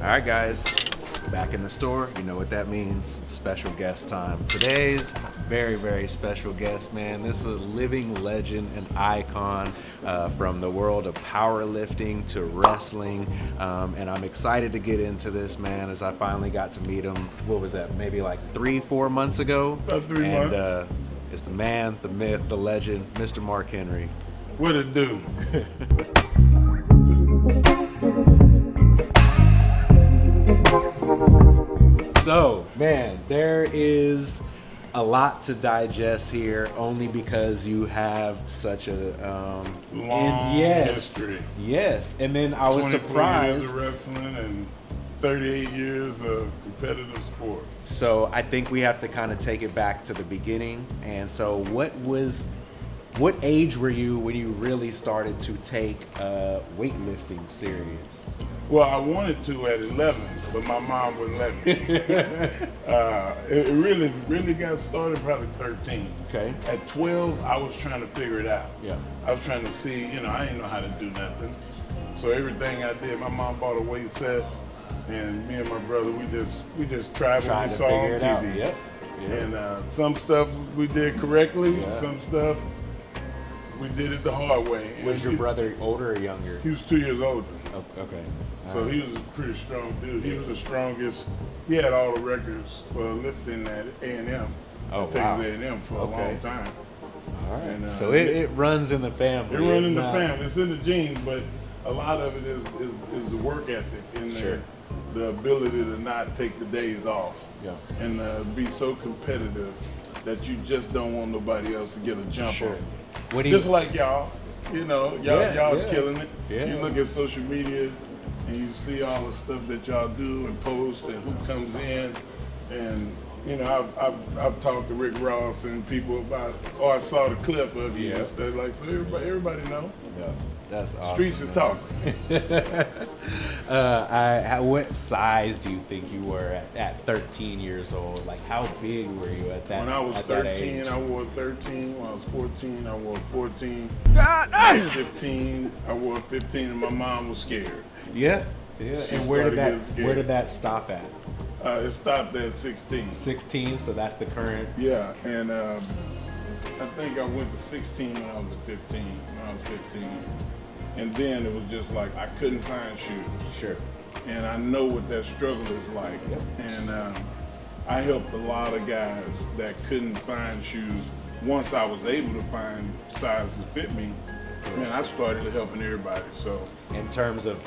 Alright guys, back in the store, you know what that means, special guest time. Today's very, very special guest, man. This is a living legend and icon from the world of powerlifting to wrestling, and I'm excited to get into this, man, as I finally got to meet him, what was that, maybe like 3-4 months ago? About 3 months. And it's the man, the myth, the legend, Mr. Mark Henry. What it do? So, man, there is a lot to digest here, only because you have such a long history. Yes, and then I was 24 surprised. years of wrestling and 38 years of competitive sport. So I think we have to kind of take it back to the beginning. And so, what age were you when you really started to take weightlifting serious? Well, I wanted to at 11, but my mom wouldn't let me. It really got started probably 13. Okay. At 12, I was trying to figure it out. Yeah. I was trying to see, I didn't know how to do nothing. So everything I did, my mom bought a weight set, and me and my brother, we just tried what we saw on TV. Yep. And some stuff we did correctly, Yeah. some stuff we did it the hard way. Was your brother older or younger? He was 2 years older. Oh, okay. So he was a pretty strong dude. He was the strongest. He had all the records for lifting at A&M. Oh, Texas wow. A&M for a long time. All right. And, So it runs in the family. It runs in the family. It's in the genes, but a lot of it is the work ethic and the ability to not take the days off. Yeah. And be so competitive that you just don't want nobody else to get a jump on you. Just like y'all. Y'all killing it. Yeah. You look at social media and you see all the stuff that y'all do and post and who comes in, and I've talked to Rick Ross and people about, I saw the clip of you and stuff, like, so everybody know. Yeah, that's awesome. Streets is talking. What size do you think you were at 13 years old? Like, how big were you at that? When I was at 13, I wore 13. When I was 14, I wore 14. 15, I wore 15, and my mom was scared. Yeah. And where did that stop at? It stopped at 16. 16, so that's the current. Yeah, and I think I went to 16 when I was 15. And then it was just like I couldn't find shoes. Sure. And I know what that struggle is like. Yep. And I helped a lot of guys that couldn't find shoes. Once I was able to find sizes that fit me, man, I started helping everybody. So, in terms of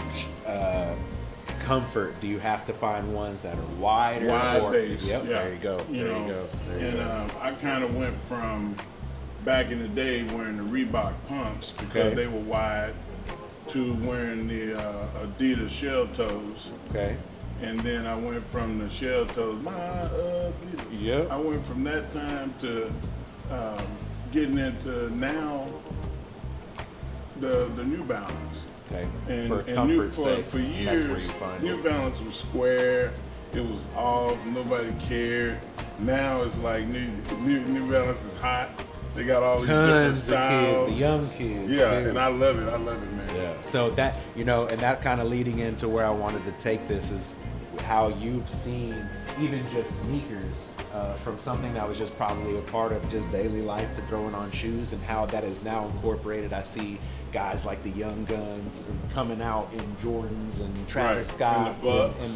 comfort, do you have to find ones that are wider? Wide base. Yep. Yeah. There you go. I kind of went from back in the day wearing the Reebok pumps because they were wide to wearing the Adidas shell toes. Okay. And then I went from the shell toes, Yep. I went from that time to getting into now the New Balance. Okay. And for comfort's sake, for years, that's where you find New Balance was square. It was off. Nobody cared. Now it's like New Balance is hot. They got all these different styles. Kids, the young kids. Yeah, too. and I love it. I love it, man. Yeah. So that, and that kind of leading into where I wanted to take this is how you've seen even just sneakers from something that was just probably a part of just daily life to throwing on shoes, and how that is now incorporated. I see guys like the Young Guns coming out in Jordans and Travis Scotts and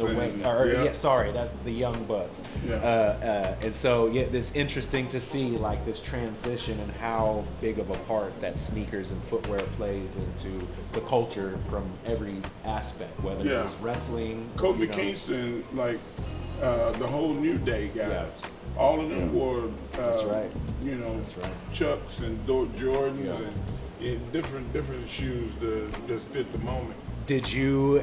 the Young Bucks. Yeah. And so it's interesting to see like this transition and how big of a part that sneakers and footwear plays into the culture from every aspect, whether it was wrestling, Kofi Kingston, like the whole New Day guys, all of them wore Chucks and Jordans and different shoes to just fit the moment. Did you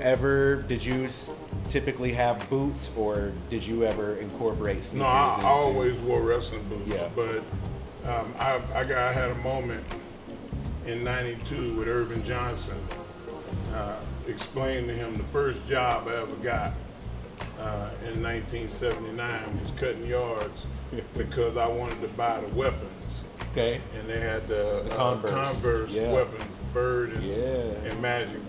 typically have boots, or did you ever incorporate sneakers? No, I always wore wrestling boots. Yeah. But I had a moment in '92 with Irvin Johnson. Explained to him the first job I ever got in 1979 was cutting yards because I wanted to buy the weapons. Okay. And they had the Converse weapons, Bird and Magic.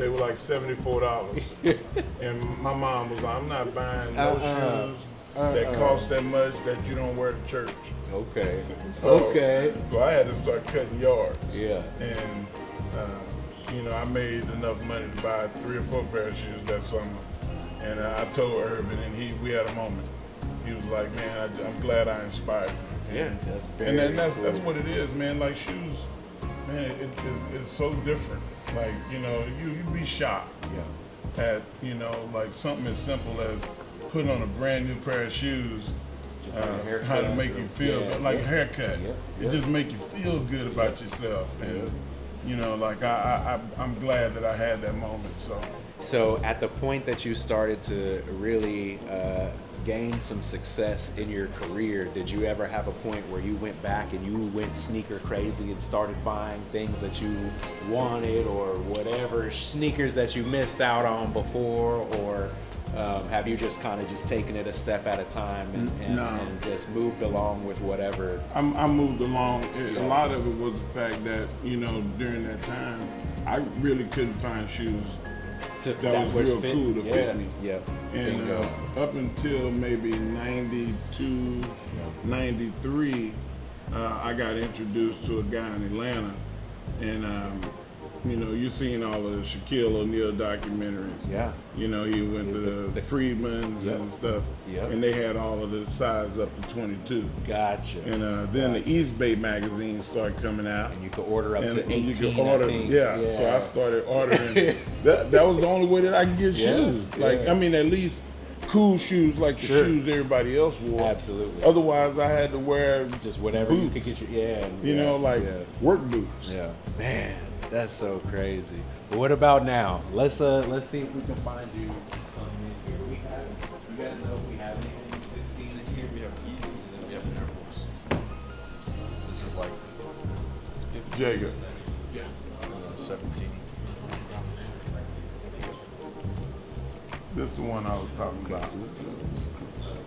They were like $74. And my mom was like, I'm not buying no shoes that cost that much that you don't wear to church. Okay. So I had to start cutting yards. Yeah. And, you know, I made enough money to buy 3 or 4 pair of shoes that summer. And I told Irvin, and we had a moment. He was like, man, I'm glad I inspired you. Yeah, that's very that's cool. that's what it is, man. Like shoes, man, it's so different. Like, you know, you be shocked at, you know, like something as simple as putting on a brand new pair of shoes, how to make you feel, like a haircut. It just make you feel good about yourself. And, you know, like I'm glad that I had that moment, So at the point that you started to really gain some success in your career, did you ever have a point where you went back and you went sneaker crazy and started buying things that you wanted or whatever, sneakers that you missed out on before, or have you just kind of just taken it a step at a time and just moved along with whatever? I moved along. A lot of it was the fact that, you know, during that time, I really couldn't find shoes that was real cool to fit me. And up until maybe 92, 93, I got introduced to a guy in Atlanta. And, you know, you've seen all of the Shaquille O'Neal documentaries. Yeah. You know, he went to the Freedmans and stuff. And they had all of the size up to 22. Gotcha. And then the East Bay magazine started coming out. And you could order up to 18, you could order, I think. So I started ordering. that was the only way that I could get shoes. Like, I mean, at least cool shoes like the shoes everybody else wore. Absolutely. Otherwise, I had to wear just whatever boots. You could get you know, like work boots. Yeah. Man, that's so crazy. But what about now? Let's see if we can find you something here. You guys know if we have anything 16 here? We have Yeezys and then we have Air Force. This is like Jacob. Yeah. 17. This is the one I was talking about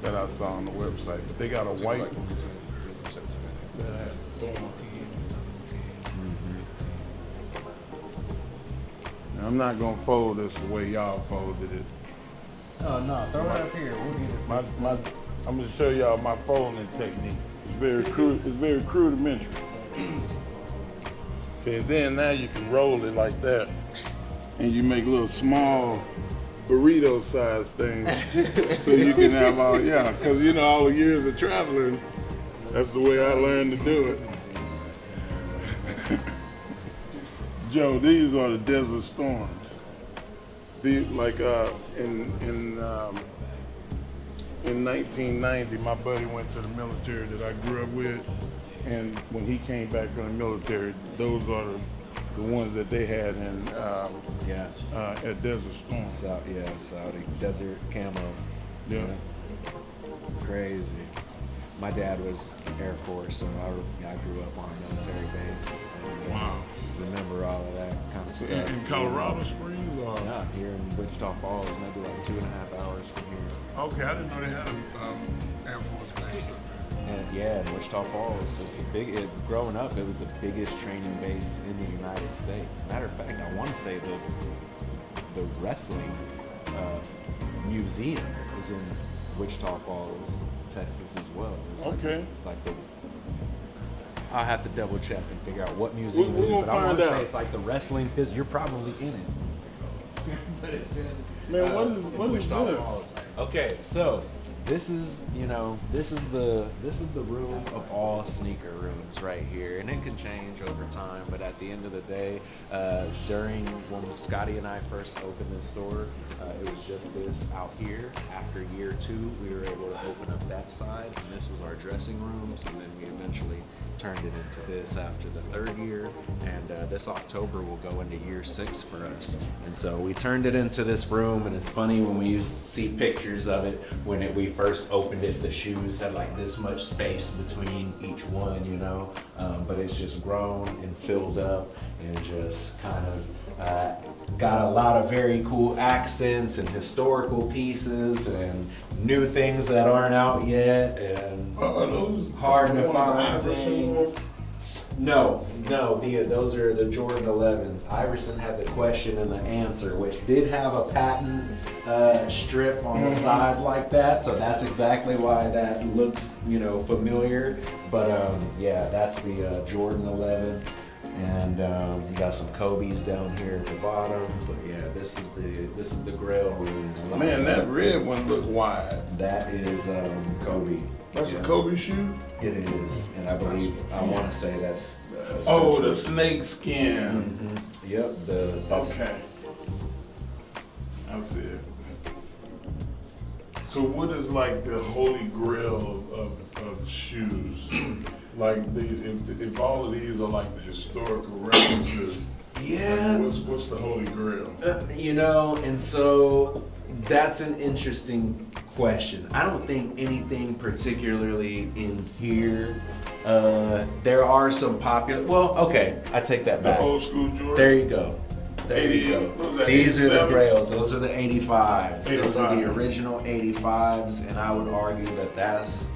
that I saw on the website. But they got a white one. That has 16, 17, 15. Now, I'm not gonna fold this the way y'all folded it. Oh no, throw it up here. We'll get it. I'm gonna show y'all my folding technique. It's very rudimentary. See, then now you can roll it like that, and you make little small burrito size things, so you can have all because you know all the years of traveling, that's the way I learned to do it. Joe, these are the Desert Storms. In 1990, my buddy went to the military that I grew up with, and when he came back from the military, those are the ones that they had in at Desert Storm. Saudi Desert Camo. Yeah. Crazy. My dad was Air Force, so I grew up on a military base. Wow. Remember all of that kind of stuff. In Colorado Springs? Or? Yeah, here in Wichita Falls, maybe like 2.5 hours from here. Okay, I didn't know they had an Air Force base. And in Wichita Falls is growing up, it was the biggest training base in the United States. Matter of fact, I want to say the wrestling museum is in Wichita Falls, Texas as well. Okay. I'll have to double check and figure out what museum it is, but I want to say it's like the wrestling, because you're probably in it. But it's in Wichita Falls. Okay, so this is the room of all sneaker rooms right here, and it can change over time, but at the end of the day, during when Scotty and I first opened this store, it was just this out here. After year 2, we were able to open up that side, and this was our dressing rooms, and then we eventually turned it into this after the 3rd year, and this October will go into year 6 for us. And so we turned it into this room, and it's funny when we used to see pictures of it when we first opened it, the shoes had like this much space between each one, but it's just grown and filled up and just kind of got a lot of very cool accents and historical pieces and new things that aren't out yet and Are those hard to the ones find Iverson things. No, those are the Jordan 11s. Iverson had the question and the answer, which did have a patent strip on the side like that, so that's exactly why that looks, familiar. But yeah, that's the Jordan 11, and you got some Kobe's down here at the bottom. But yeah, this is the Grail room. Man, that red one look wide. That is Kobe. That's a Kobe shoe? It is, and I believe, I want to say that's... the snake skin. Mm-hmm. Yep, okay. I see it. So what is like the holy grail of shoes? Like, if all of these are like the historical references, yeah. Like what's the holy grail? And so that's an interesting question. I don't think anything particularly in here. There are some popular. Well, okay, I take that back. The old school Jordan. There you go. There you go. These are the Grails. Those are the 85s. Those are the original 85s, and I would argue that that's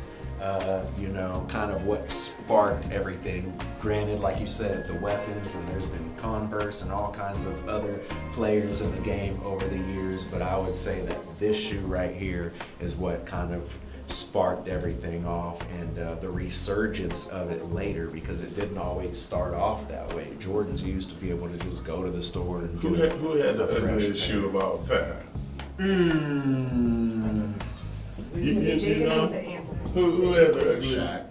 kind of what sparked everything. Granted, like you said, the weapons, and there's been Converse and all kinds of other players in the game over the years, but I would say that this shoe right here is what kind of sparked everything off, and the resurgence of it later, because it didn't always start off that way. Jordans used to be able to just go to the store and who had the ugliest shoe of all time? You know? Who had the ugliest? Shaq.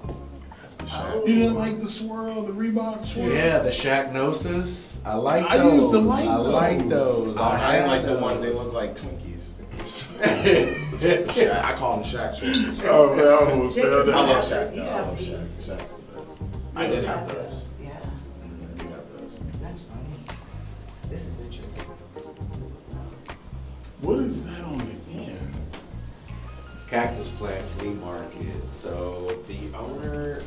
You didn't like the swirl, the Reebok swirl? Yeah, the Shaq Gnosis. I like I those. used to like I those. like those. I like the one they look like Twinkies. I call them Shaq swirls. Oh man, I almost fell I down. love Shaq. You though. I have love these. Shaq. Shaq's the best. I You did have have those. those, yeah. I did have those. That's funny. This is interesting. What is that on the end? Cactus Plant Flea Market. So the owner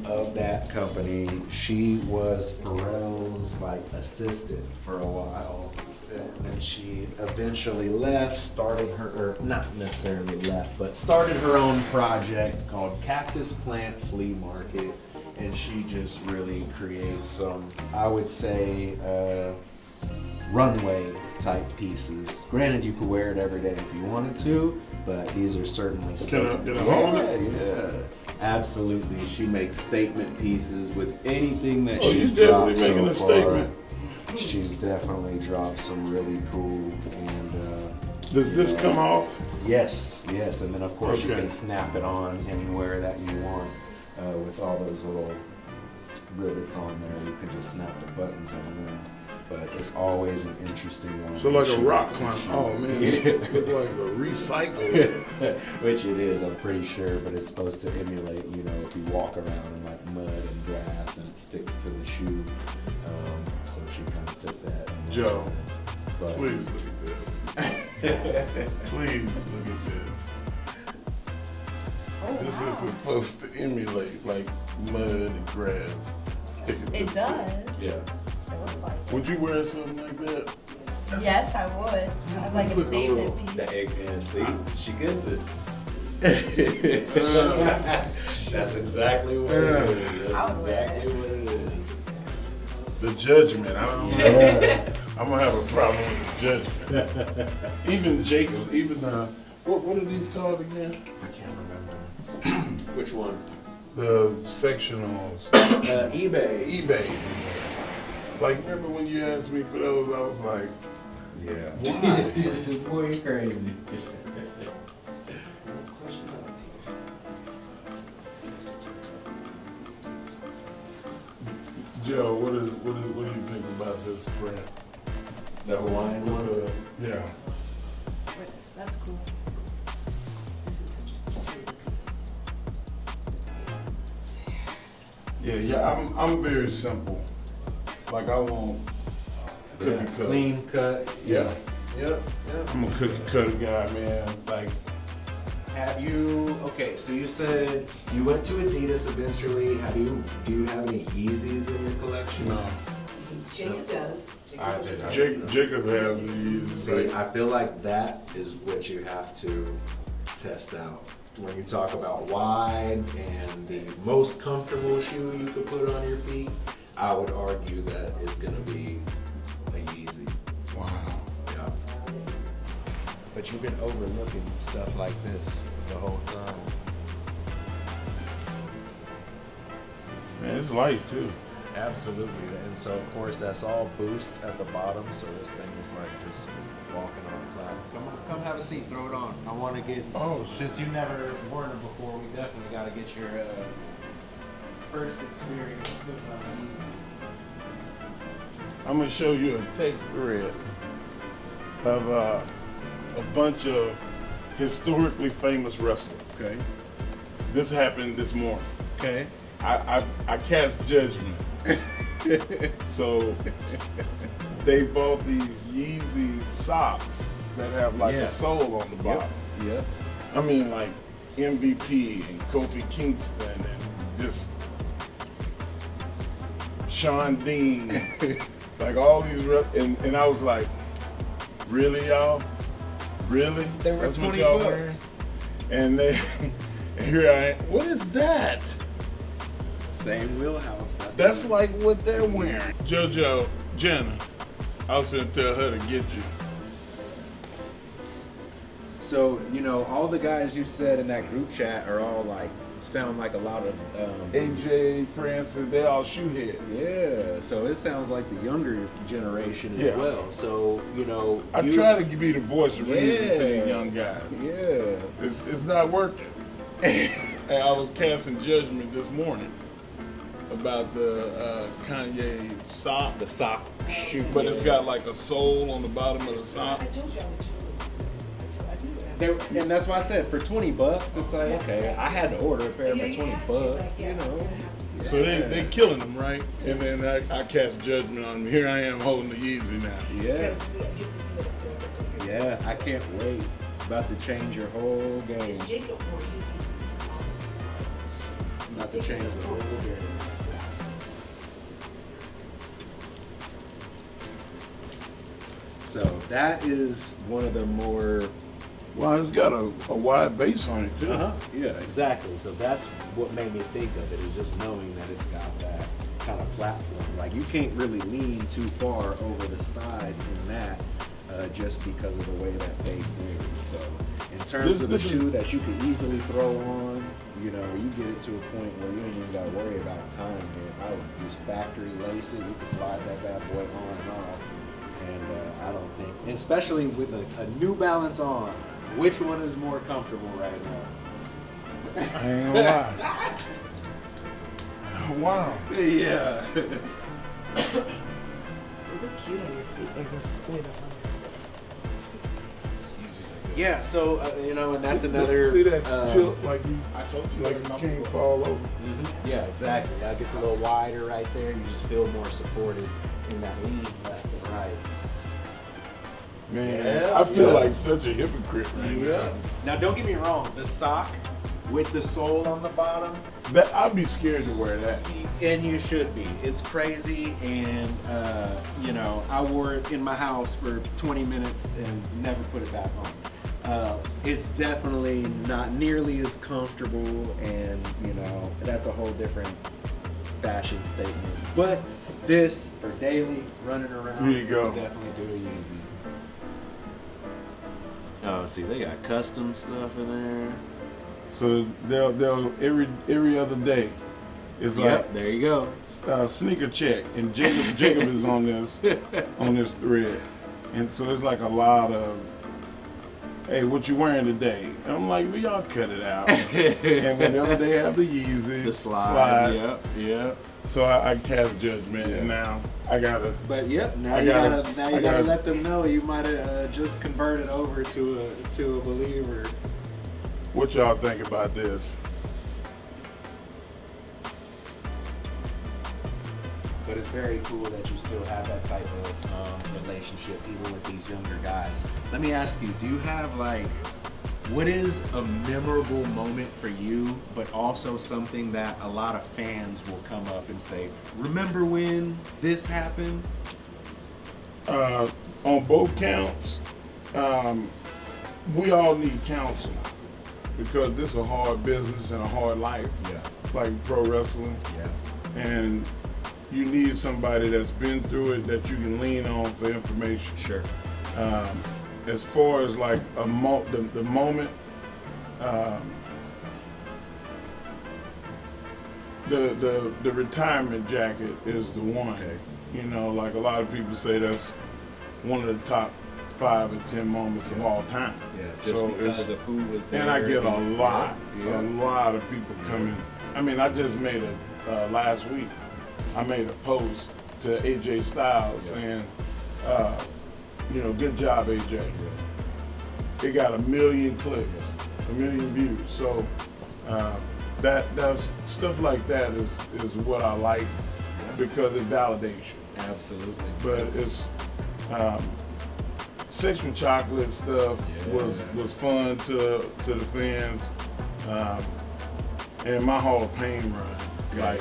of that company, she was Pharrell's assistant for a while. And then she eventually left, started or not necessarily left, but started her own project called Cactus Plant Flea Market. And she just really creates some, I would say, runway type pieces. Granted, you could wear it every day if you wanted to, but these are certainly Can I hold it? Yeah, absolutely. She makes statement pieces with anything that Oh, she's you're dropped definitely making so a far. statement. She's definitely dropped some really cool and. Does this come off? Yes, and then of course you Okay. can snap it on anywhere that you want with all those little rivets on there. You can just snap the buttons on there. But it's always an interesting one. So like a rock climber. Oh man, it look like a recycle. Which it is, I'm pretty sure, but it's supposed to emulate, if you walk around in mud and grass and it sticks to the shoe. So she kind of took that. Joe, But, please look at this. Please look at this. This is supposed to emulate mud and grass. Sticking to It the does. Yeah. It looks like it. Would you wear something like that? Yes, I would. As like a Look a little- statement piece. The egg and see, she gets it. That's exactly what it is. That's I would wear exactly what it is. The judgment. I don't know. I'm gonna have a problem with the judgment. Even Jacobs, what are these called again? I can't remember. Which one? The sectionals. eBay. eBay. Like, remember when you asked me for those? I was like, Yeah. why? Boy, you're crazy. Joe, what do you think about this print? The Hawaiian one? Yeah. That's cool. This is interesting too. Yeah, I'm very simple. Like, I want cookie cut. Clean cut. Yeah. Yep. I'm a cookie cutter guy, man. Like, Have you, okay, so you said you went to Adidas eventually. Do you have any Yeezys in your collection? no. Jacob does. I did. Jacob has these. See, I feel like that is what you have to test out. when you talk about wide and the most comfortable shoe you could put on your feet, I would argue that it's gonna be a Yeezy. Wow. Yeah. But you've been overlooking stuff like this the whole time. Man, it's light too. Absolutely, and so of course that's all boost at the bottom, so this thing is like just walking on a cloud. Come have a seat, throw it on. I want to get, since you never worn it before, we definitely got to get your first experience putting on these. I'm gonna show you a text thread of a bunch of historically famous wrestlers. Okay. This happened this morning. Okay. I cast judgment. So they bought these Yeezy socks that have like a sole on the bottom. Yep. I mean, like MVP and Kofi Kingston and just Sean Dean, like all these and I was like, really, y'all? Really? They were That's what 20 y'all bucks. wearing? And then and here I am. What is that? Same wheelhouse. That's like what they're wearing. JoJo, Jenna, I was gonna tell her to get you. So, you know, all the guys you said in that group chat are all like, sound like a lot of AJ, Francis, they all shoe heads. Yeah, so it sounds like the younger generation as well. So, you know, I try to be the voice of reason to the young guys. Yeah. It's not working. And I was casting judgment this morning about the Kanye sock. The sock shoe. But it's got like a sole on the bottom of the sock. I told you I would do And that's why I said for $20, it's like, okay, I had to order a pair for $20, you know. So they killing them, right? And then I cast judgment on them. Here I am holding the Yeezy now. Yeah. Yeah, I can't wait. It's about to change your whole game. About to change the whole game. So that is one of the more... Well, it's got a wide base on it too. Yeah, exactly. So that's what made me think of it, is just knowing that it's got that kind of platform. Like you can't really lean too far over the side in that just because of the way that base is. So in terms of a shoe that you could easily throw on, you know, you get it to a point where you ain't even got to worry about tying it. I would just factory lace it. You can slide that bad boy on and off. And I don't think, especially with a New Balance on, which one is more comfortable right now? I ain't gonna lie. Wow. Yeah. They look cute on your feet. They're good. Yeah, so, you know, and that's another... See that tilt like you, I told you, like you can't fall over. Yeah, exactly. That gets a little wider right there. You just feel more supported in that lean left and right. Man, I feel like such a hypocrite right now. Now, don't get me wrong. The sock with the sole on the bottom, That I'd be scared to wear that. and you should be. It's crazy, and you know, I wore it in my house for 20 minutes and never put it back on. It's definitely not nearly as comfortable, and you know, that's a whole different fashion statement. But this for daily running around, Here you go. definitely do it easy. Oh, see, they got custom stuff in there. So they'll every other day. It's Yep, there you go. Sneaker check, and Jacob is on this thread, and so it's like a lot of, hey, what you wearing today? And I'm like, well, y'all cut it out. And whenever they have the Yeezy, The slides. slides, Yep. so I cast judgment, and now I gotta. But yep, now I you gotta- gotta let them know you might have just converted over to a believer. What y'all think about this? But it's very cool that you still have that type of relationship even with these younger guys. Let me ask you, do you have like, what is a memorable moment for you, but also something that a lot of fans will come up and say, remember when this happened? On both counts, we all need counseling. because this is a hard business and a hard life, Yeah. like pro wrestling. Yeah. And you need somebody that's been through it that you can lean on for information. Sure. As far as like the moment, the retirement jacket is the one. Okay. You know, like a lot of people say that's one of the top 5 or 10 moments of all time. Yeah, just So because of who was there. and I get a lot Yeah. of people coming. I mean, I just made last week, I made a post to AJ Styles saying, you know, good job, AJ. It got 1 million clicks, 1 million views. So that's stuff like that is what I like because it validates you. Absolutely. But it's sexual chocolate stuff was fun to the fans, and my Hall of Pain run, like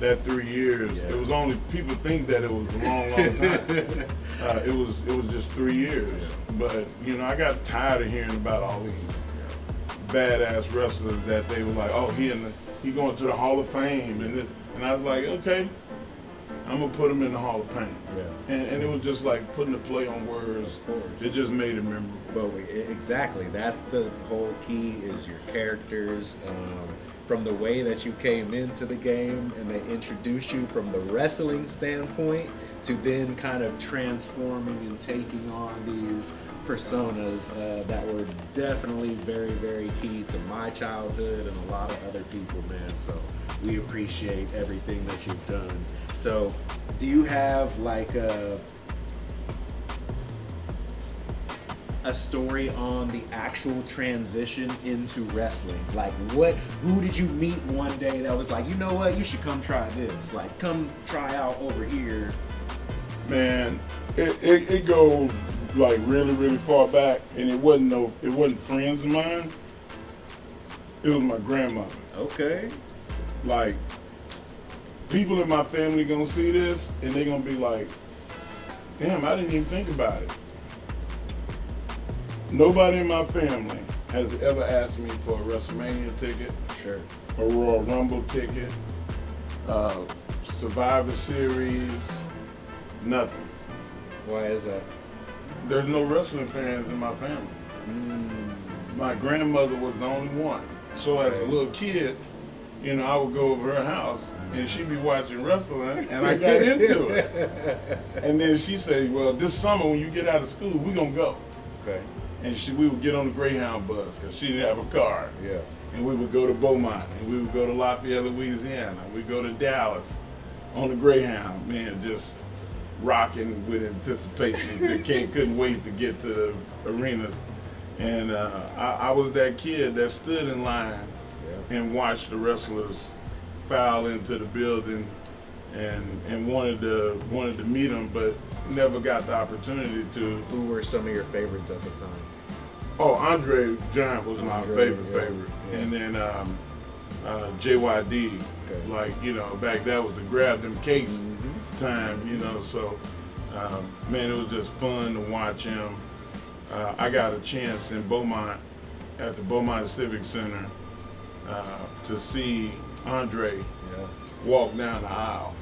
that 3 years. It was only people think that it was a long time. It was just 3 years. But you know, I got tired of hearing about all these badass wrestlers that they were like, oh, he going to the Hall of Fame, and I was like, okay, I'm gonna put him in the Hall of Fame. Yeah. And it was just like putting a play on words. Of course. It just made it memorable. But exactly, that's the whole key is your characters. From the way that you came into the game and they introduced you from the wrestling standpoint to then kind of transforming and taking on these personas that were definitely very, very key to my childhood and a lot of other people, man. So we appreciate everything that you've done. So do you have like a story on the actual transition into wrestling? Like who did you meet one day that was like, you know what, you should come try this, like come try out over here? Man, it goes like really, really far back, and it wasn't friends of mine. It was my grandmother. Okay. Like, people in my family gonna see this, and they gonna be like, damn, I didn't even think about it. Nobody in my family has ever asked me for a WrestleMania ticket, Sure. a Royal Rumble ticket, Survivor Series, nothing. Why is that? There's no wrestling fans in my family. My grandmother was the only one. So as a little kid, you know, I would go over her house and she'd be watching wrestling, and I got into it. And then she said, well, this summer when you get out of school, we're gonna go. Okay. And we would get on the Greyhound bus because she didn't have a car. Yeah. And we would go to Beaumont, and we would go to Lafayette, Louisiana. We'd go to Dallas on the Greyhound, man, just rocking with anticipation. Couldn't wait to get to the arenas. And I was that kid that stood in line and watched the wrestlers file into the building and wanted to meet them, but never got the opportunity to. Who were some of your favorites at the time? Oh, Andre Giant was my favorite. Yeah. And then JYD, like, you know, back that was the grab them cakes time, you know, so man, it was just fun to watch him. I got a chance in Beaumont, at the Beaumont Civic Center, to see Andre walk down the aisle.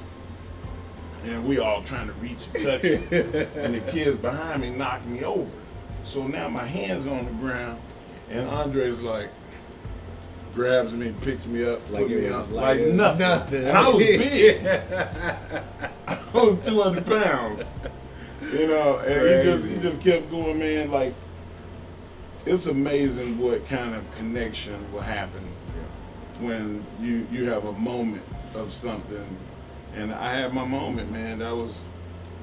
And we all trying to reach and touch him. And the kids behind me knocked me over. So now my hand's on the ground, and Andre's like, grabs me, picks me up, put me up, like nothing. And I was big. I was 200 pounds. You know, and he just kept going, man. Like, it's amazing what kind of connection will happen when you have a moment of something. And I had my moment, man. That was,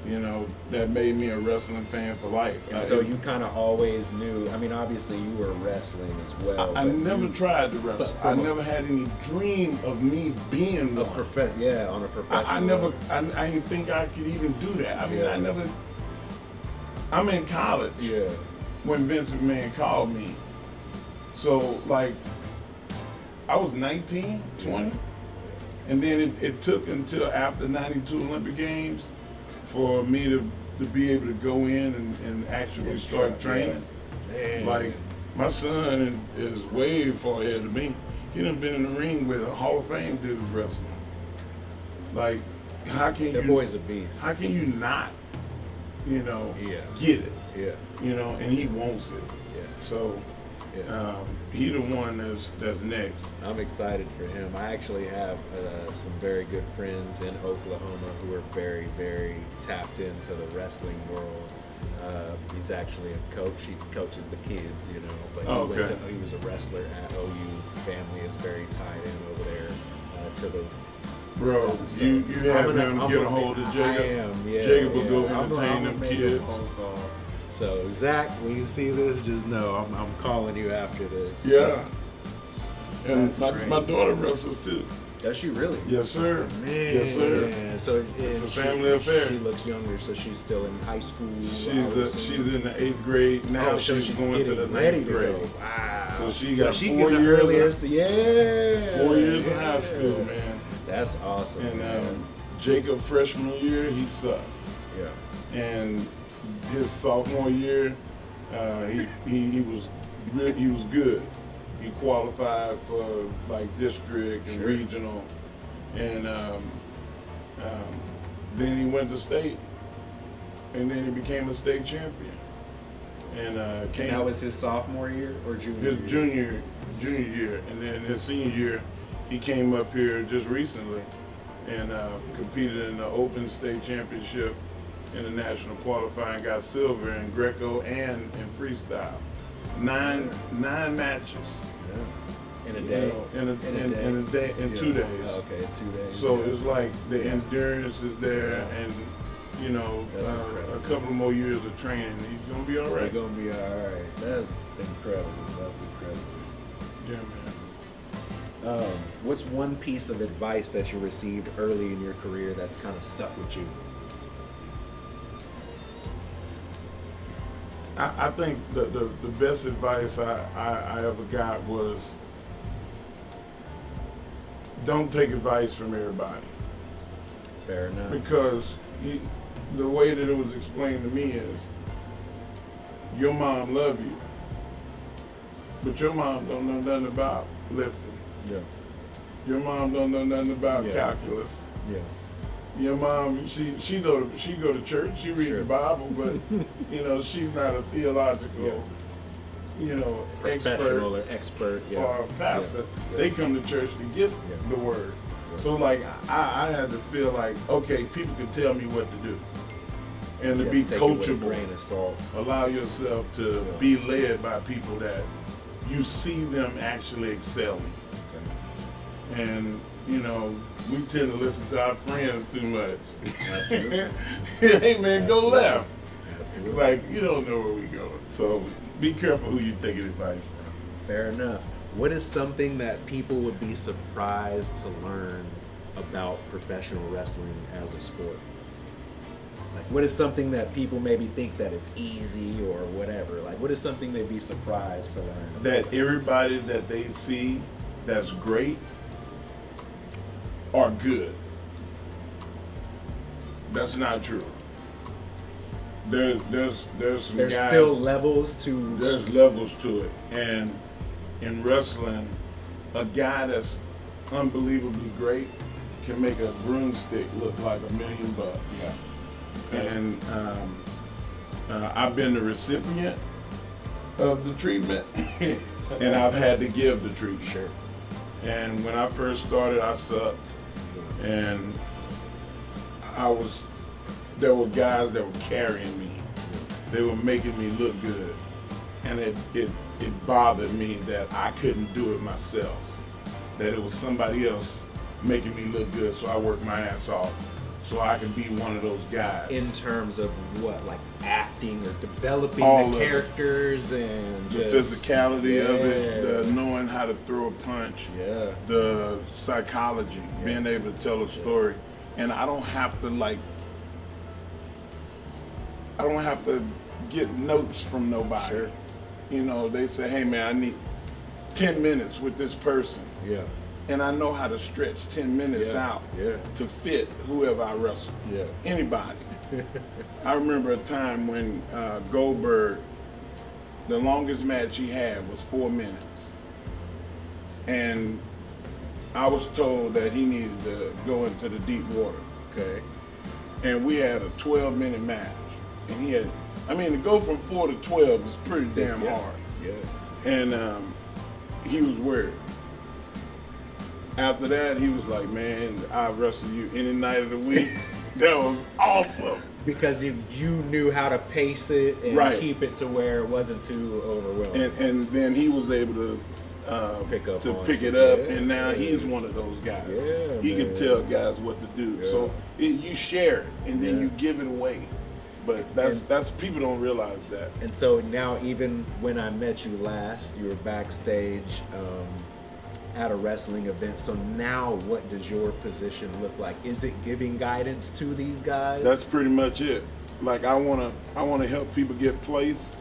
you know, that made me a wrestling fan for life. And so you kind of always knew, I mean, obviously you were wrestling as well. I never tried to wrestle. I never had any dream of me being one. On a professional I didn't think I could even do that. I mean, I'm in college when Vince McMahon called me. So, like, I was 19, 20. And then it took until after 92 Olympic Games for me to be able to go in and actually start training. Man. Like, My son is way far ahead of me. He done been in the ring with a Hall of Fame dudes wrestling. Like, how can That you? boy's a beast. How can you not, Yeah. get it? Yeah. And he wants it. Yeah. So, Yeah. he the one that's next. I'm excited for him. I actually have some very good friends in Oklahoma who are very, very tapped into the wrestling world. He's actually a coach. He coaches the kids, But he was a wrestler at OU. Family is very tied in over there to the. Bro, So you have I'm him get a hold of Jacob. I am, yeah. Jacob will go I'm entertain gonna them make a kids. phone call. So Zach, when you see this, just know I'm calling you after this. Yeah. And That's my crazy. daughter wrestles too. Does she really? Yes, sir. Man. Yes, sir. So It's a family affair. She looks younger, so she's still in high school. She's in the 8th grade now. so she's going to the ready 9th to grade. go. Wow. So she got 4 getting years. earlier. So yeah. 4 years of high school, man. That's awesome. And Jacob freshman year, he sucked. Yeah. And his sophomore year, he was good. He qualified for like district and regional, and then he went to state, and then he became a state champion. And that was his sophomore year or junior? His junior year, and then his senior year, he came up here just recently and competed in the Open State Championship in the national qualifying, got silver in Greco and in freestyle. Nine matches. Yeah. In a day. In 2 days. Oh, okay, in 2 days. So it's like the endurance is there, and a couple more years of training, he's gonna be all right. He's gonna be all right. That's incredible. That's incredible. Yeah, man. What's one piece of advice that you received early in your career that's kind of stuck with you? I think the best advice I ever got was don't take advice from everybody. Fair enough. Because the way that it was explained to me is your mom love you, but your mom don't know nothing about lifting. Yeah. Your mom don't know nothing about Yeah. calculus. Yeah. Your mom, she go to church, she read the Bible, but she's not a theological, Professional or expert. Yeah. or pastor. Yeah. They come to church to get the word. So like I had to feel like, okay, people can tell me what to do, and to be take it with a coachable. grain of salt. Allow yourself to be led by people that you see them actually excelling. Okay. And we tend to listen to our friends too much. Absolutely. Hey man, go Absolutely. left. Absolutely. Like you don't know where we going. So be careful who you taking advice from. Fair enough. What is something that people would be surprised to learn about professional wrestling as a sport? Like, what is something that people maybe think that is easy or whatever? Like, what is something they'd be surprised to learn? That everybody that they see that's great are good. That's not true. There's some There's guys, still levels to. there's levels to it, and in wrestling, a guy that's unbelievably great can make a broomstick look like $1 million. Yeah. And I've been the recipient of the treatment, and I've had to give the treatment. Sure. And when I first started, I sucked, and there were guys that were carrying me. They were making me look good, and it bothered me that I couldn't do it myself, that it was somebody else making me look good, so I worked my ass off so I could be one of those guys. In terms of what, like acting or developing All the of it. characters and The just, physicality of it, Yeah. the knowing how to throw a punch, Yeah. the psychology, being able to tell a story. And I don't have to get notes from nobody. Sure. They say, hey man, I need 10 minutes with this person. Yeah. And I know how to stretch 10 minutes out to fit whoever I wrestle. Yeah. Anybody. I remember a time when Goldberg, the longest match he had was 4 minutes. And I was told that he needed to go into the deep water. Okay. And we had a 12-minute match. And he had, I mean, to go from 4 to 12 is pretty damn hard. Yeah. And he was worried. After that, he was like, man, I'll wrestle you any night of the week. That was awesome. Because you knew how to pace it and Right. keep it to where it wasn't too overwhelming. And then he was able to Pick up on pick it some- up, yeah, and now yeah. he's one of those guys. Yeah, he can man. tell guys what to do. Yeah. So you share it, and then Yeah. you give it away. But that's people don't realize that. And so now, even when I met you last, you were backstage at a wrestling event. So now, what does your position look like? Is it giving guidance to these guys? That's pretty much it. Like I wanna help people get placed.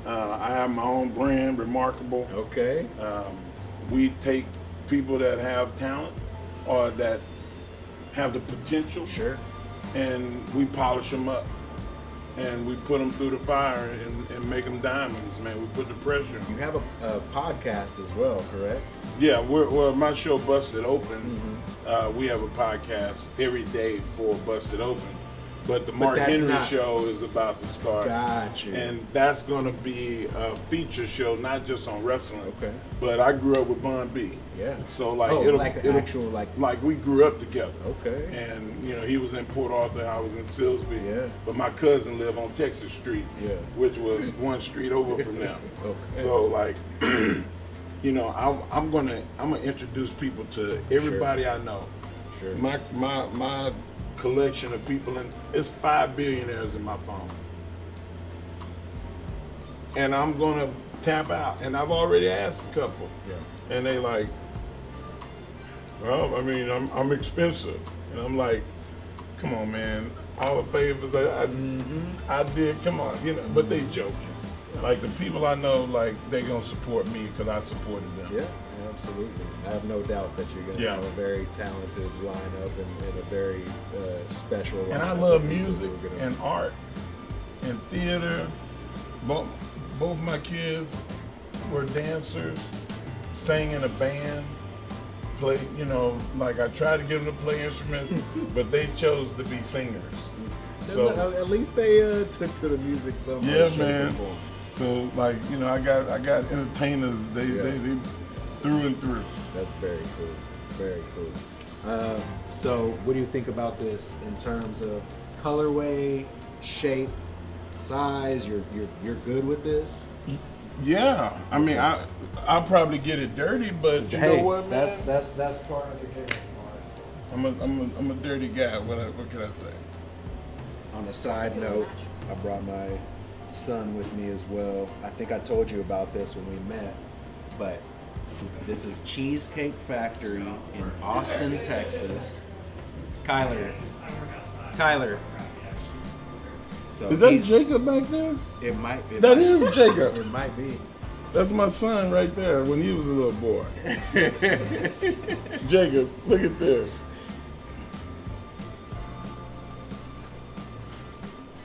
I have my own brand, Remarkable. Okay. We take people that have talent or that have the potential, Sure. and we polish them up. And we put them through the fire and make them diamonds, man. We put the pressure on. You have a podcast as well, correct? Yeah, well, my show Busted Open, we have a podcast every day for Busted Open. But the Mark that's Henry not- show is about to start. Gotcha. And that's going to be a feature show, not just on wrestling. Okay. But I grew up with Bun B. Yeah. So like Oh, it'll, like an it'll actual, like- we grew up together. Okay. And you know, he was in Port Arthur, I was in Silsbee. Yeah. But my cousin lived on Texas Street, Yeah. which was one street over from them. Okay. So like, you know, I'm gonna introduce people to everybody I know. Sure. My collection of people, and it's 5 billionaires in my phone. And I'm gonna tap out, and I've already asked a couple. Yeah. And they like, well, I mean, I'm expensive. And I'm like, come on, man. All the favors I did, come on, you know, but they joking. Like the people I know, like they gonna support me because I supported them. Yeah, absolutely. I have no doubt that you're going to Yeah. have a very talented lineup and a very special lineup. And I love of people music who are gonna- and art and theater. Both my kids were dancers, sang in a band, played, you know, like I tried to get them to play instruments, but they chose to be singers. So at least they took to the music so much. yeah, shape, man. and form. So like, you know, I got entertainers. They through and through. That's very cool. Very cool. So, what do you think about this in terms of colorway, shape, size? You're good with this? Yeah, I mean, I'll probably get it dirty, but you know what, man? That's part of the game. I'm a dirty guy. What can I say? On a side note, I brought my son with me as well. I think I told you about this when we met, but this is Cheesecake Factory in Austin, Texas. Kyler. So Is that he's- Jacob back there? It might be. That is Jacob. It might be. That's my son right there when he was a little boy. Jacob, look at this.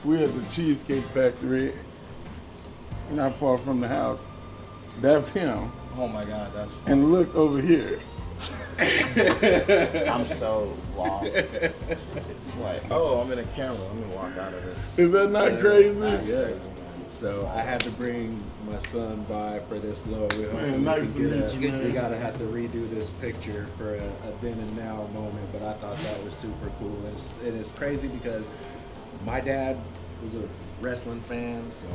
We're at the Cheesecake Factory, not far from the house. That's him. Oh my God, that's fun. And look over here. I'm so lost. Like, oh, I'm in a camera. I'm gonna walk out of it. Is that not crazy? Yeah. So I had to bring my son by for this little. nice to meet you, man. We gotta have to redo this picture for a then and now moment, but I thought that was super cool. And it's crazy because my dad was a wrestling fan, so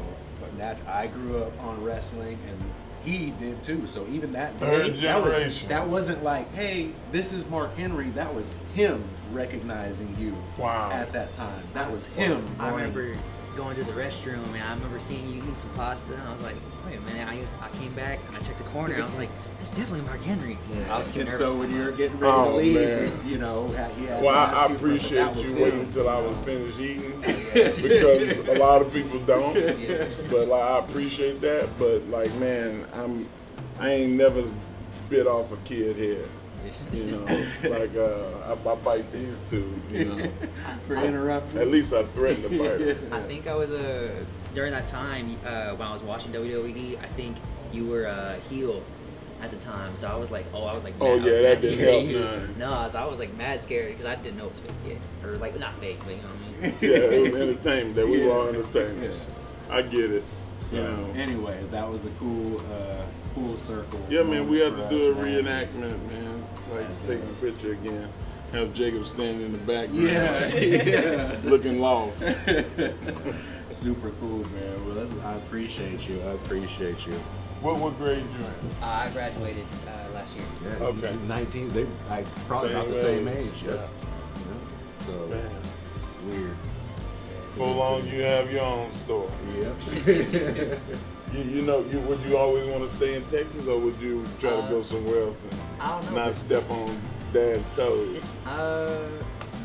I grew up on wrestling, and he did too. So even that Third day, generation. that wasn't like, hey, this is Mark Henry. That was him recognizing you. Wow. At that time, that was him. I going- remember going to the restroom and I remember seeing you eating some pasta and I was like, wait a minute, I came back and I checked the corner and I was like, that's definitely Mark Henry. Yeah. I was too And nervous. so when to you're come getting ready to Oh, leave, man. you know, he had Well, to I ask you for it, but appreciate that was you him, waiting until I you was know. finished eating because a lot of people don't. Yeah. But like, I appreciate that. But like, man, I ain't never bit off a kid head. You know, like I bite these two. You know, For interrupting. at least I threatened to bite them. I think I was during that time when I was watching WWE, I think you were heel at the time, so I was like, Oh, mad, yeah, I was that mad didn't scared. help none. No, so I was like mad scared because I didn't know it was fake yet, or like not fake, but you know what I mean. Yeah, it was entertainment. That we were all Yeah. entertainers. I get it. So, You know. anyways, that was a cool circle. Yeah, man, we have to for do a us, man. reenactment, man. Like That's taking it. a picture again. Have Jacob standing in the background. Yeah. Looking lost. Super cool, man. Well, I appreciate you. What grade you in? I graduated last year. Yeah, Okay. 19. They probably about the Same same age, age. yeah. Yeah. So Man. weird. For long you have your own store. Yep. Would you always want to stay in Texas, or would you try to go somewhere else I don't and know. not step on Dad's toes?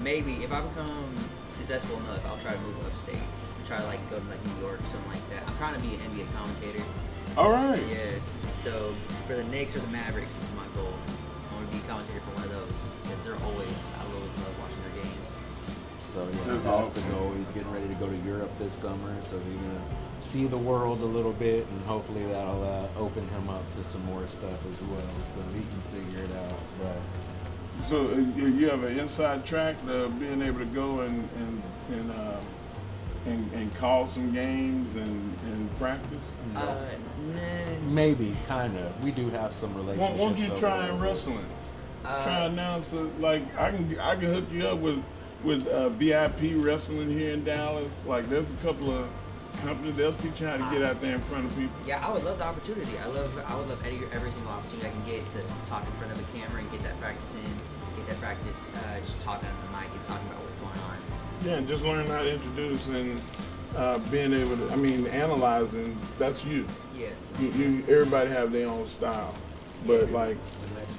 Maybe if I become successful enough, I'll try to move upstate. Try to like go to like New York or something like that. I'm trying to be an NBA commentator. All right. Yeah. So for the Knicks or the Mavericks is my goal. I want to be a commentator for one of those because I always love watching their games. So yeah, That's that's awesome. the goal. He's getting ready to go to Europe this summer, so he's gonna see the world a little bit, and hopefully that'll open him up to some more stuff as well, so he can figure it out. But So you have an inside track to being able to go and call some games and practice. Nah. maybe, kind of. We do have some relationships. Won't you over try there. and wrestling? Uh, Try announce it. Like I can hook you up with VIP wrestling here in Dallas. Like there's a couple of companies, they'll teach you how to get out there in front of people. Yeah, I would love the opportunity. I would love every single opportunity I can get to talk in front of a camera and get that practice just talking on the mic and talking about what's going on. Yeah, and just learn how to introduce and being able to, analyzing, that's you. Yeah. You everybody have their own style. But like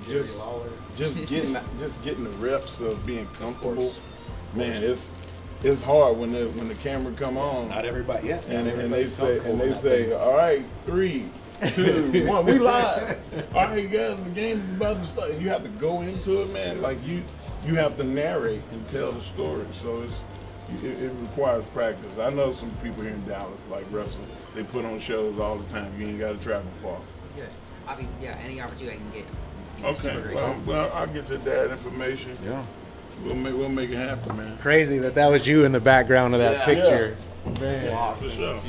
just getting the reps of being comfortable, man, it's hard when the camera come on. Not everybody, yeah. And not they everybody's say, comfortable with that. all right, 3, 2, 1, we live. All right, guys, the game is about to start. And you have to go into it, man. Like you have to narrate and tell the story. So it requires practice. I know some people here in Dallas like wrestling. They put on shows all the time. You ain't got to travel far. Yeah. Any opportunity I can get. Okay, Super great. well, I'll get your dad information. Yeah. We'll make it happen, man. Crazy that was you in the background of that Yeah. picture. For sure.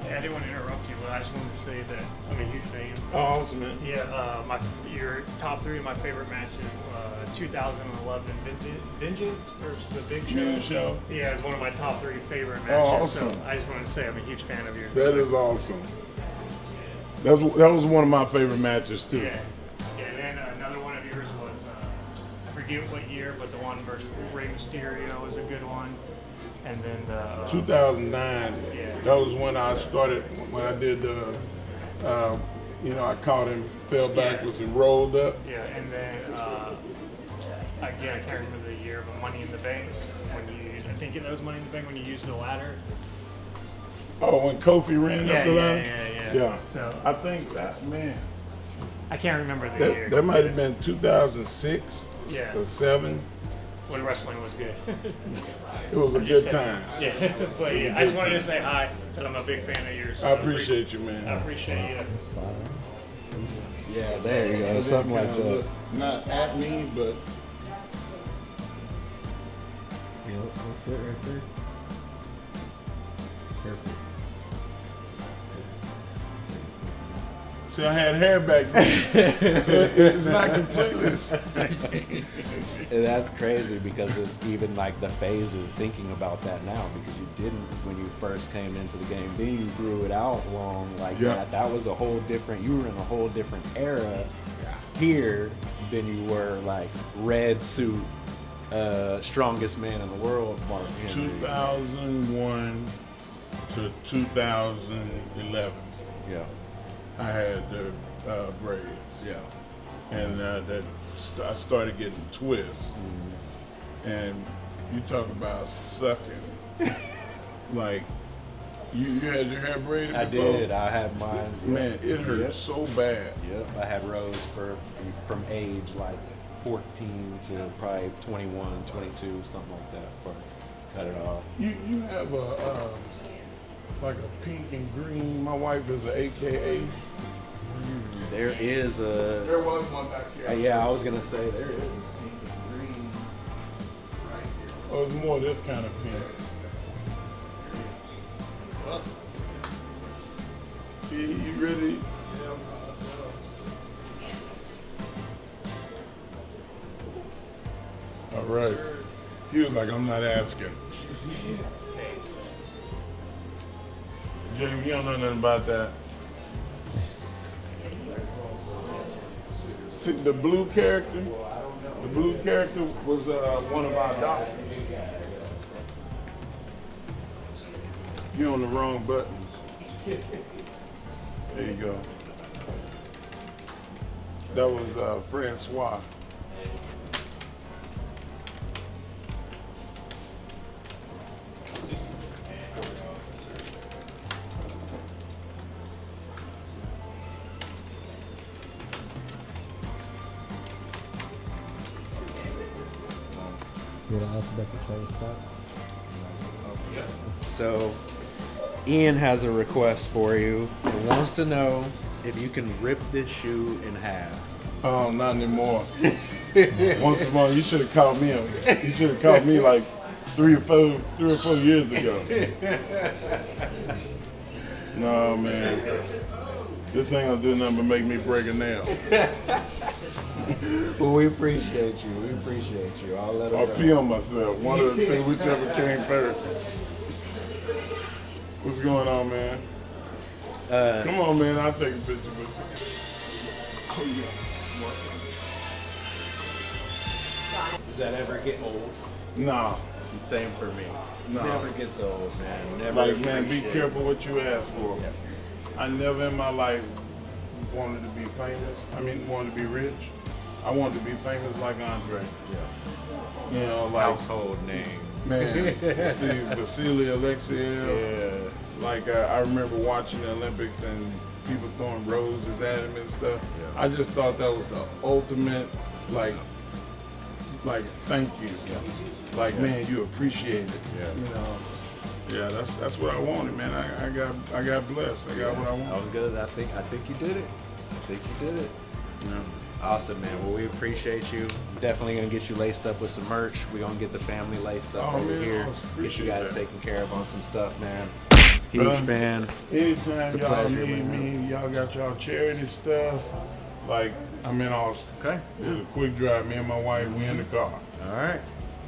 Yeah, I didn't want to interrupt you, but I just wanted to say that I'm a huge fan. Oh, awesome, man. Yeah, your top 3 of my favorite matches, 2011 Vengeance versus the Big Show. Big Show. Yeah, it's one of my top 3 favorite matches. Oh, awesome. So I just wanted to say I'm a huge fan of yours. That is awesome. That was one of my favorite matches too. Yeah. And then another one of yours was, I forget what year, but the one versus Rey Mysterio was a good one. And then the 2009. Yeah. That was when I started. When I did the, I caught him, fell backwards, and rolled up. Yeah, and then again, I can't remember the year, but Money in the Bank. I think that was Money in the Bank when you used the ladder. Oh, when Kofi ran up the ladder. Yeah. So I think that, man, I can't remember the year. that might have been 2006 Yeah. or 7. When wrestling was good. It was a good time. Yeah, but yeah, I just wanted to say hi, because I'm a big fan of yours. So I appreciate you, man. I appreciate you. Yeah, there you go. Something like Kinda that. look not at me, but Yep, that's it right there. Perfect. see, I had hair back then, so it's not completely. And that's crazy because of even like the phases, thinking about that now, because you didn't when you first came into the game. Then you grew it out long like Yeah. that. That was a whole different, you were in a whole different era here than you were like red suit, strongest man in the world, Mark Henry. 2001 to 2011, Yeah. I had the braids, Yeah. and I started getting twists. And you talk about sucking, like you had your hair braided I before? did. I had mine. Man, it hurt Yep. so bad. Yep. I had rows from age like 14 to probably 21, 22, something like that. Cut it off. You have a like a pink and green. My wife is a AKA. There is a. There was one back here. Yeah, I was gonna say there is a pink and green. Oh, it's more this kind of pink. You ready? All right. He was like, I'm not asking. Jamie, you don't know nothing about that. See, the blue character was one of our doctors. You're on the wrong button. There you go. That was Francois. You want to ask about the train stop? So, Ian has a request for you. He wants to know if you can rip this shoe in half. Oh, not anymore. Once in a while, you should have called me. You should have called me like 3 or 4 years ago. No, man. This ain't gonna do nothing but make me break a nail. Well, we appreciate you. We appreciate you. I'll let him I'll know. pee on myself. One of the two, whichever came first. What's going on, man? Come on, man. I'll take a picture with you. Oh, yeah. Does that ever get old? Nah. Same for me. No. Never gets old, man. Never. Like, man, be appreciate careful what you ask for. Yeah. I never in my life wanted to be famous. I mean, wanted to be rich. I wanted to be famous like Andre. Yeah. You know, like, Household name. man, Vasily Alexiev. Yeah. Like, I remember watching the Olympics and people throwing roses at him and stuff. Yeah. I just thought that was the ultimate, like thank you. Yeah. Like, man, you appreciate it. Yeah. You know. Yeah, that's what I wanted, man. I got blessed. I got what I wanted. That was good. I think you did it. I think you did it. Yeah. Awesome, man. Well, we appreciate you. Definitely gonna get you laced up with some merch. We're gonna get the family laced up Oh, over man, here. I Get appreciate you guys that. taken care of on some stuff, man. Huge Brother, fan. Anytime It's a y'all pleasure, need man. me, y'all got y'all charity stuff. Like, I'm in Austin. Okay. It was a quick drive. Me and my wife, we in the car. All right.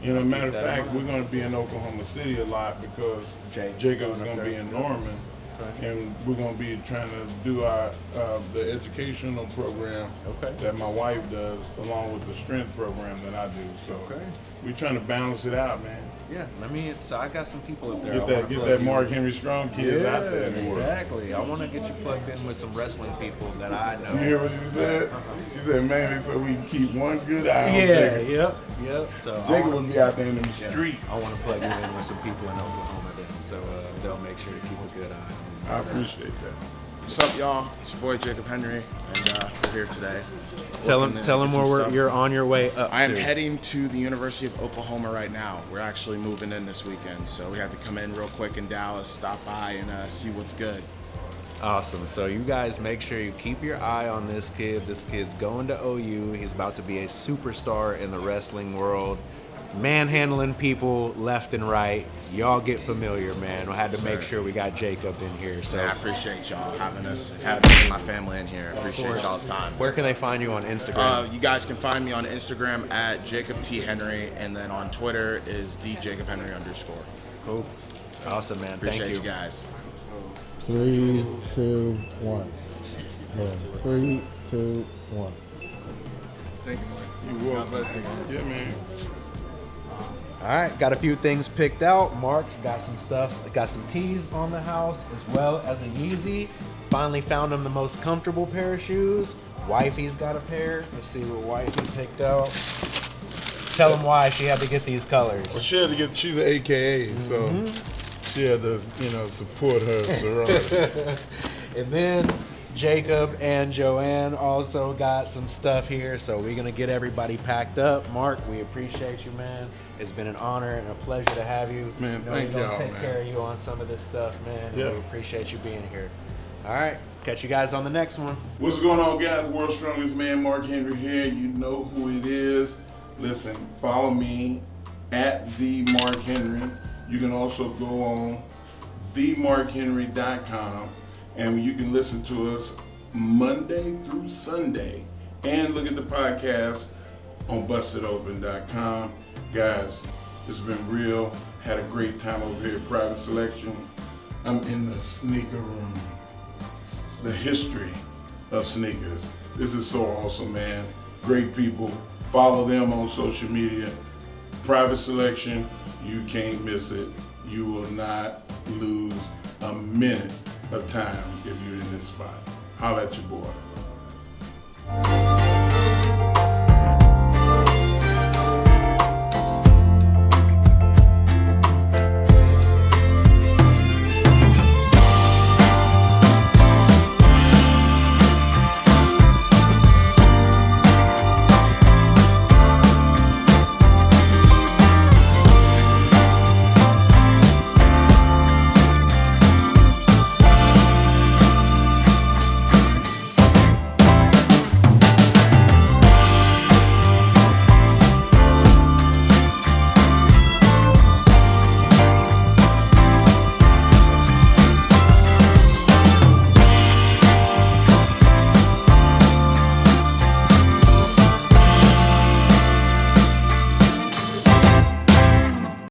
You know, matter of Keep that in fact, we're going to be in Oklahoma City a lot because Jacob is going to be in Norman. Okay. And we're going to be trying to do our the educational program that my wife does along with the strength program that I do. So we're trying to balance it out, man. Yeah, so I got some people up there. Get that Mark Henry Strong kids out there. Exactly. I want to get you plugged in with some wrestling people that I know. You hear what she said? She said, man, so we can keep one good eye on Yeah, Jacob. yep. So Jacob would be out there in the streets. I want to plug you in with some people in Oklahoma then, so they'll make sure to keep a good eye. I appreciate that. What's up, y'all? It's your boy Jacob Henry, and we're here today. Tell Looking them to get some where stuff. you're on your way up. I am to. heading to the University of Oklahoma right now. We're actually moving in this weekend, so we had to come in real quick in Dallas, stop by, and see what's good. Awesome. So you guys make sure you keep your eye on this kid. This kid's going to OU. He's about to be a superstar in the wrestling world. Manhandling people left and right. Y'all get familiar, man. I had to make sure we got Jacob in here. So I appreciate y'all having me, my family in here. Appreciate y'all's time. Where can they find you on Instagram? You guys can find me on Instagram at Jacob T. Henry, and then on Twitter is the Jacob Henry _. Cool. Awesome, man. Appreciate Thank you guys. 3, 2, 1. Man. 3, 2, 1. Thank you, Mike. You will. Yeah, man. All right, got a few things picked out. Mark's got some stuff, got some tees on the house as well as a Yeezy. Finally found him the most comfortable pair of shoes. Wifey's got a pair. Let's see what Wifey picked out. Tell him why she had to get these colors. Well, she's an AKA, so she had to, support her sorority. And then Jacob and Joanne also got some stuff here, so we're gonna get everybody packed up. Mark, we appreciate you, man. It's been an honor and a pleasure to have you. Man, Know thank we're gonna y'all, take man. care of you on some of this stuff, man. And Yeah. we appreciate you being here. All right, catch you guys on the next one. What's going on, guys? World's Strongest Man, Mark Henry here. You know who it is. Listen, follow me at the Mark Henry. You can also go on themarkhenry.com and you can listen to us Monday through Sunday and look at the podcast on bustedopen.com. Guys, it's been real. Had a great time over here at Private Selection. I'm in the sneaker room. The history of sneakers. This is so awesome, man. Great people. Follow them on social media. Private Selection, you can't miss it. You will not lose a minute of time if you're in this spot. Holla at your boy.